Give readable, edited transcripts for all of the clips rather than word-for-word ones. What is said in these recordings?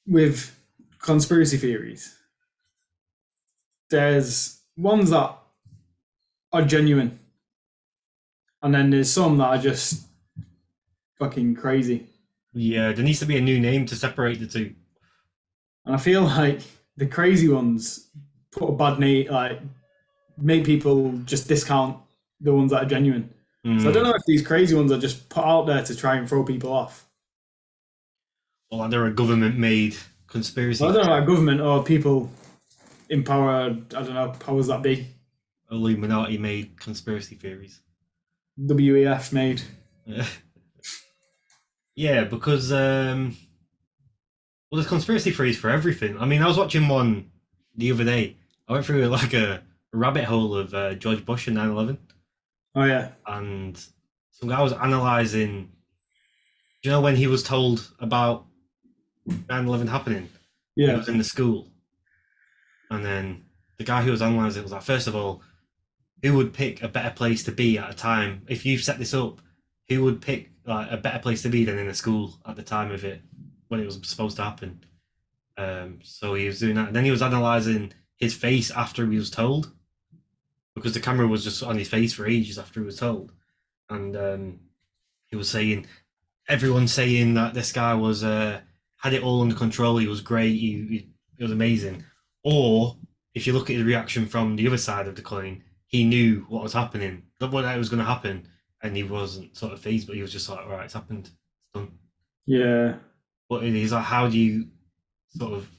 with conspiracy theories, there's ones that are genuine, and then there's some that are just fucking crazy. Yeah, there needs to be a new name to separate the two. And I feel like the crazy ones put a bad name, like make people just discount the ones that are genuine. So I don't Mm. know if these crazy ones are just put out there to try and throw people off. Or like they're a government-made Well, conspiracy I don't know, theory, like government or people in power. I don't know powers that be. Illuminati-made conspiracy theories. WEF made. Yeah, because well, there's conspiracy theories for everything. I mean, I was watching one the other day. I went through like a rabbit hole of George Bush and 9/11, Oh yeah, and some guy was analyzing. Do you know when he was told about 9/11 happening? He yeah, was in the school, and then the guy who was analyzing it was like, first of all, who would pick a better place to be at a time if you've set this up? Who would pick like a better place to be than in a school at the time of it when it was supposed to happen? So he was doing that, and then he was analyzing his face after he was told, because the camera was just on his face for ages after he was told, and he was saying everyone's saying that this guy was had it all under control. He was great. He was amazing. Or if you look at his reaction from the other side of the coin, he knew what was happening, that what was going to happen, and he wasn't sort of phased, but he was just like, all right, it's happened, it's done. yeah, But he's like, how do you sort of?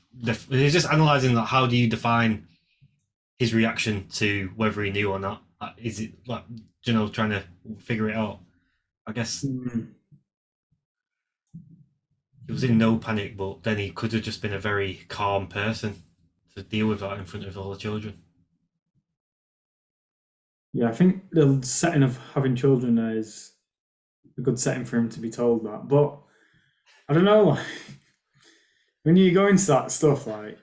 He's just analyzing like, how do you define his reaction to whether he knew or not? Like, is it like, trying to figure it out? I guess mm, he was in no panic, but then he could have just been a very calm person to deal with that in front of all the children. yeah. I think the setting of having children is a good setting for him to be told that. But I don't know, like, when you go into that stuff, like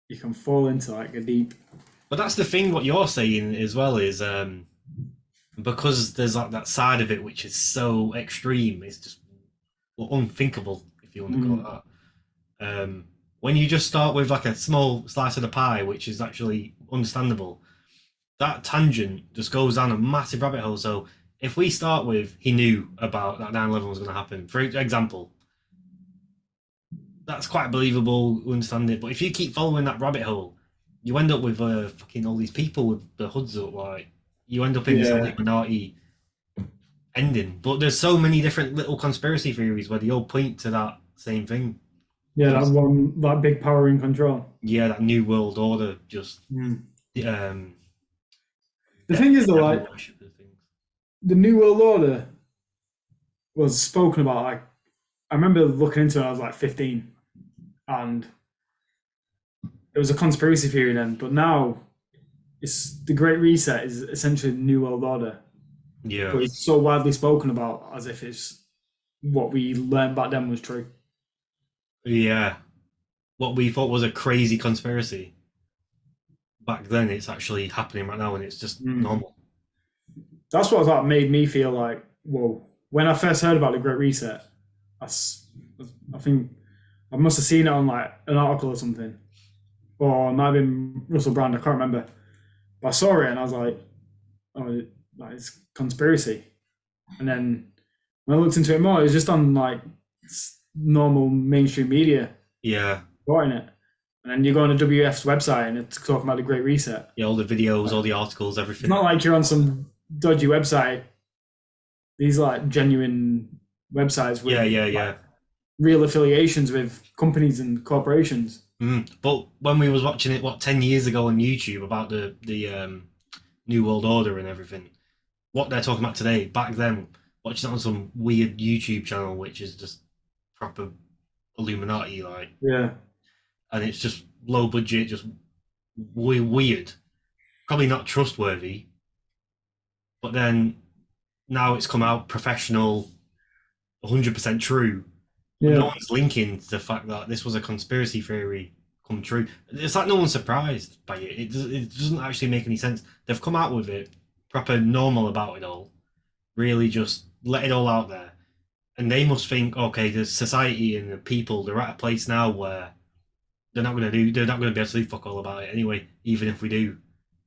you can fall into like a deep. But that's the thing. What you're saying as well is because there's like that side of it which is so extreme. It's just unthinkable if you want to call Mm, it that. When you just start with like a small slice of the pie, which is actually understandable, that tangent just goes down a massive rabbit hole. So if we start with he knew about that 9/11 was going to happen, for example, that's quite believable, we understand it. But if you keep following that rabbit hole, you end up with fucking all these people with the hoods up. Like you end up in this yeah, Illuminati ending. But there's so many different little conspiracy theories where they all point to that same thing. yeah. That Just one, that big power in control. yeah, that new world order. Just Mm. um, The thing is, though, devil like worship and things. the New World Order was spoken about. Like I remember looking into it. I was like 15, and it was a conspiracy theory then. But now it's the Great Reset is essentially the New World Order, Yeah, but it's so widely spoken about as if it's what we learned back then was true. yeah. What we thought was a crazy conspiracy back then, it's actually happening right now, and it's just Mm. normal. That's what like made me feel like, whoa. When I first heard about the Great Reset, I think I must have seen it on like an article or something, or it might have been Russell Brand. I can't remember. But I saw it and I was like, oh, that is conspiracy. And then when I looked into it more, it was just on like normal mainstream media Yeah, reporting it. And then you go on the WF's website and it's talking about the Great Reset. yeah. All the videos, Like, all the articles, it's everything. not like you're on some dodgy website. These are like genuine websites Yeah, with yeah, like yeah. real affiliations with companies and corporations. But when we was watching it, what 10 years ago on YouTube about the New World Order and everything, what they're talking about today, back then, watching it on some weird YouTube channel, which is just proper Illuminati, like, Yeah. and it's just low budget, just weird, probably not trustworthy. But then now it's come out professional, 100% true. But no Yeah. one's linking to the fact that this was a conspiracy theory come true. It's like no one's surprised by it. It doesn't actually make any sense. They've come out with it proper normal about it all. Really just let it all out there. and they must think, okay, the society and the people, they're at a place now where they're not going to be able to do fuck all about it anyway, even if we do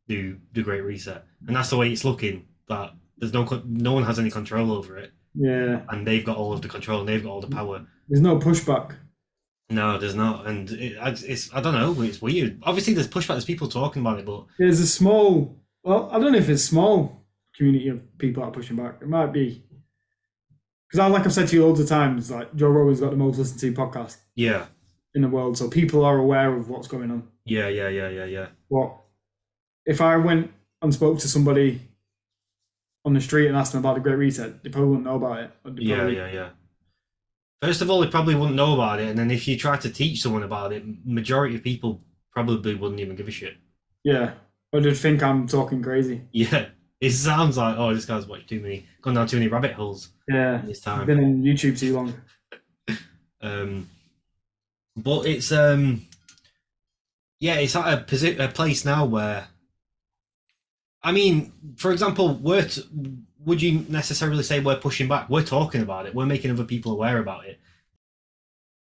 the Great Reset. And that's the way it's looking, that there's no one has any control over it. Yeah. And they've got all of the control and they've got all the power. There's no pushback. No, there's not. And it's I don't know, it's weird. Obviously, there's pushback, there's people talking about it, but There's a small, well, I don't know if it's small community of people that are pushing back. It might be. Because like I've said to you loads of times, like Joe Rogan's got the most listened to podcast yeah. in the world, so people are aware of what's going on. Yeah. But if I went and spoke to somebody on the street and asked them about the Great Reset, they probably wouldn't know about it. Yeah. First of all, they probably wouldn't know about it, and then if you try to teach someone about it, majority of people probably wouldn't even give a shit. Yeah. Or they'd think I'm talking crazy. Yeah. It sounds like, oh, this guy's gone down too many rabbit holes. Yeah. This time. Been on YouTube too long. But it's it's at a place now where, I mean, for example, would you necessarily say we're pushing back? We're talking about it. We're making other people aware about it.